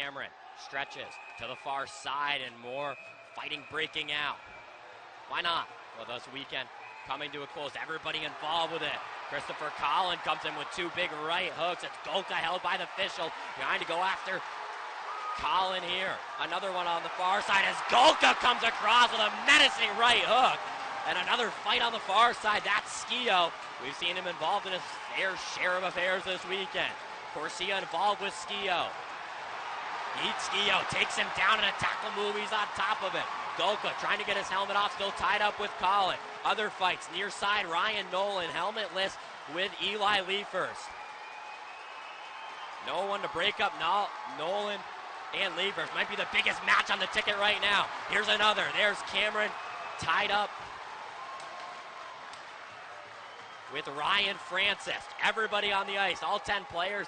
Cameron stretches to the far side and more fighting breaking out. Why not? Well, this weekend coming to a close. Everybody involved with it. Christopher Collin comes in with two big right hooks. It's Golka held by the official. Trying to go after Collin here. Another one on the far side as Golka comes across with a menacing right hook. And another fight on the far side. That's Skio. We've seen him involved in his fair share of affairs this weekend. Corsia involved with Skio. Eats Skio, takes him down in a tackle move. He's on top of it. Golka trying to get his helmet off, still tied up with Collin. Other fights, near side, Ryan Nolan, helmetless with Eli Liefers. No one to break up Nolan and Liefers. Might be the biggest match on the ticket right now. Here's another. There's Cameron tied up with Ryan Francis. Everybody on the ice, all 10 players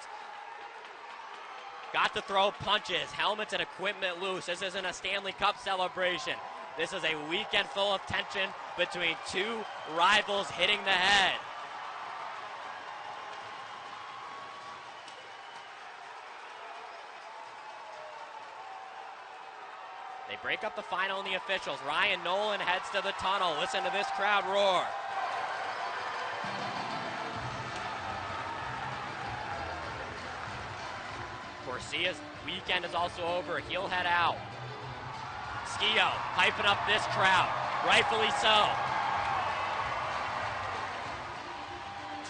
got to throw punches, helmets and equipment loose. This isn't a Stanley Cup celebration. This is a weekend full of tension between two rivals hitting the head. They break up the final and the officials. Ryan Nolan heads to the tunnel. Listen to this crowd roar. Corsia's weekend is also over. He'll head out. Skio hyping up this crowd, rightfully so.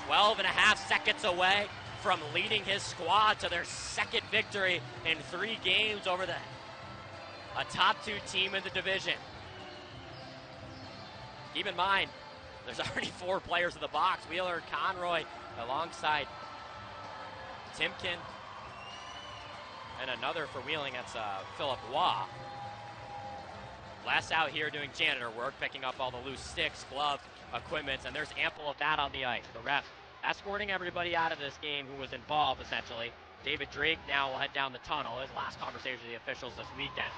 12 and a half seconds away from leading his squad to their second victory in 3 games over a top 2 team in the division. Keep in mind, there's already 4 players in the box. Wheeler, Conroy, alongside Timken, and another for Wheeling, that's Philip Waugh. Les out here doing janitor work, picking up all the loose sticks, gloves, equipment, and there's ample of that on the ice. The ref escorting everybody out of this game who was involved, essentially. David Drake now will head down the tunnel. His last conversation with the officials this weekend.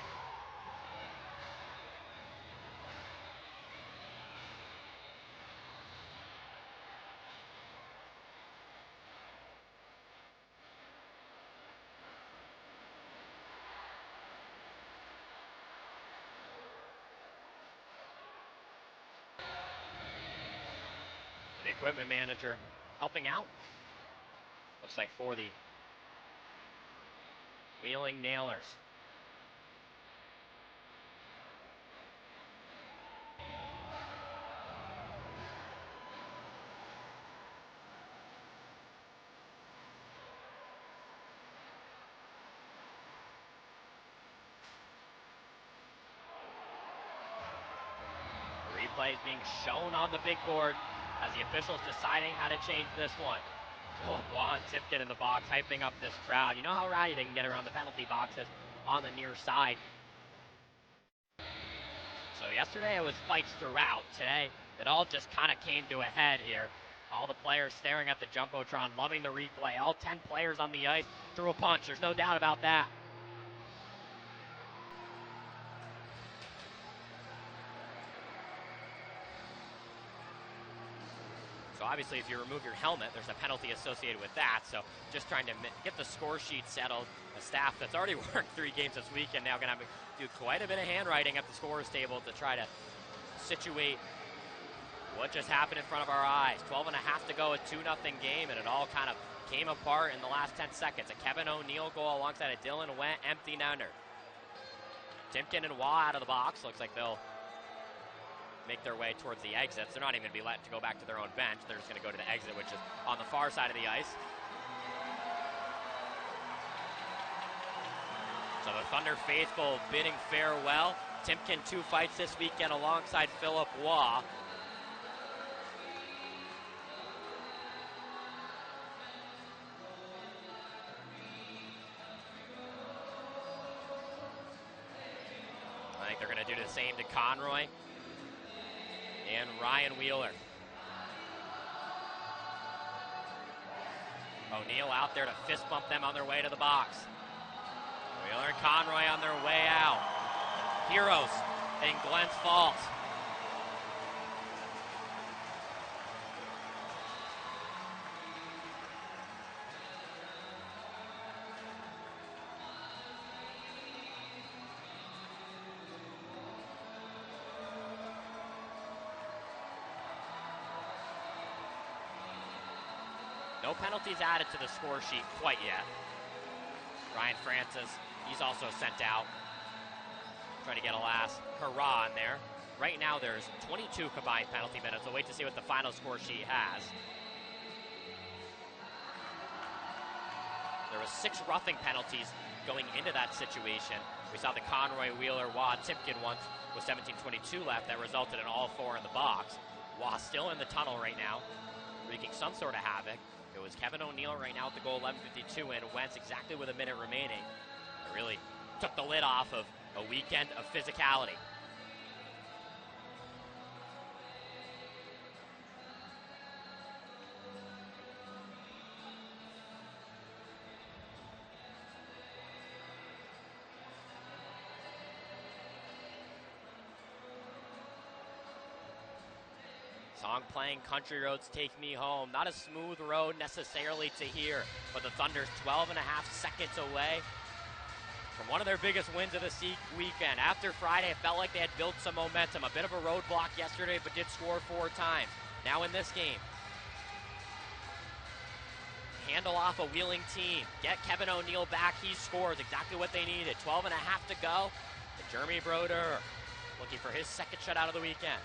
The equipment manager helping out. Looks like for the Wheeling Nailers. The replay is being shown on the big board as the officials deciding how to change this one. Juan Tipton in the box, hyping up this crowd. You know how rowdy they can get around the penalty boxes on the near side. So yesterday it was fights throughout. Today it all just kind of came to a head here. All the players staring at the Jumbotron, loving the replay. All 10 players on the ice threw a punch. There's no doubt about that. So obviously if you remove your helmet, there's a penalty associated with that. So just trying to get the score sheet settled. A staff that's already worked 3 games this weekend now going to have to do quite a bit of handwriting at the scorer's table to try to situate what just happened in front of our eyes. 12 and a half to go, a 2-0 game, and it all kind of came apart in the last 10 seconds. A Kevin O'Neill goal alongside a Dylan Went empty netter. Timken and Waugh out of the box. Looks like they'll make their way towards the exits. They're not even going to be let to go back to their own bench. They're just going to go to the exit, which is on the far side of the ice. So the Thunder faithful bidding farewell. Timken 2 fights this weekend alongside Philip Waugh. I think they're going to do the same to Conroy and Ryan Wheeler. O'Neill out there to fist bump them on their way to the box. Wheeler and Conroy on their way out. Heroes in Glens Falls. No penalties added to the score sheet quite yet. Ryan Francis, he's also sent out. Trying to get a last hurrah in there. Right now there's 22 combined penalty minutes. We'll wait to see what the final score sheet has. There was 6 roughing penalties going into that situation. We saw the Conroy, Wheeler, Waugh, Tipkin once with 17:22 left. That resulted in all 4 in the box. Waugh still in the tunnel right now, wreaking some sort of havoc. It was Kevin O'Neill right now at the goal, 11:52 in. Wentz exactly with a minute remaining. It really took the lid off of a weekend of physicality. Song playing, Country Roads Take Me Home. Not a smooth road necessarily to here, but the Thunder's 12.5 seconds away from one of their biggest wins of the weekend. After Friday, it felt like they had built some momentum. A bit of a roadblock yesterday, but did score 4 times. Now in this game, handle off a Wheeling team. Get Kevin O'Neill back. He scores exactly what they needed. 12.5 to go. And Jeremy Broder looking for his second shutout of the weekend.